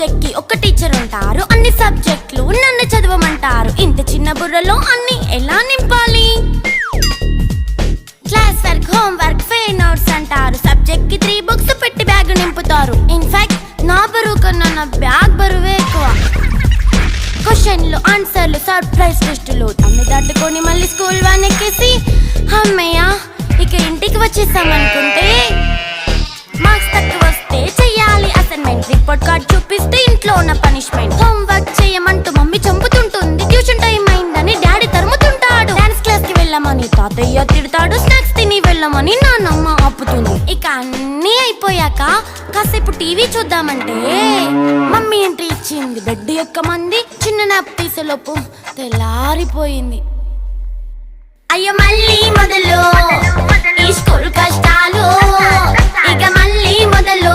Subject కి ఒక teacher ఉంటారు, అన్ని సబ్జెక్టులు నన్ను చదవమంటారు. ఇంత చిన్న బుర్రలో అన్ని ఎలా నింపాలి? Class work, home work, fair notes అంటారు. సబ్జెక్ట్ కి 3 బుక్స్ పెట్టి బ్యాగ్ నింపుతారు. ఇన్ఫాక్ట్ నా బరువు కన్నా నా బ్యాగ్ బరువే ఎక్కువ. క్వశ్చన్లు, ఆన్సర్లు, సర్ప్రైజ్ టెస్టులు అన్ని దాటుకొని మళ్ళీ స్కూల్ వ్యాన్ ఎక్కేసి అమ్మయ్య ఇక ఇంటికి వచ్చేసామనుకుంటే మార్క్స్ తక్కువ వస్తే చెయ్యాలి అసైన్మెంట్. రిపోర్ట్ కార్డ్ చూపిస్తే ఇంట్లో ఉన్న పనిష్మెంట్. హోమ్ వర్క్ చేయమంటూ మమ్మీ చంపుతుంటుంది. ట్యూషన్ టైం అయిందని డాడీ తరుముతుంటాడు. డాన్స్ క్లాస్ కి వెళ్ళమని తాతయ్య తిడతాడు. స్నాక్స్ తిని వెళ్ళమని నాన్నమ్మ ఆపుతుంది. ఇక అన్నీ అయిపోయాక కాసేపు టీవీ చూద్దామంటే మమ్మీ ఎంట్రీ ఇచ్చింది. బెడ్ యొక్క మంది చిన్న నాప్ తీసేలోపు తెల్లారిపోయింది. అయ్యో మళ్ళీ మొదలు ఈ స్కూల్ కష్టాలు, ఇక మళ్ళీ మొదలు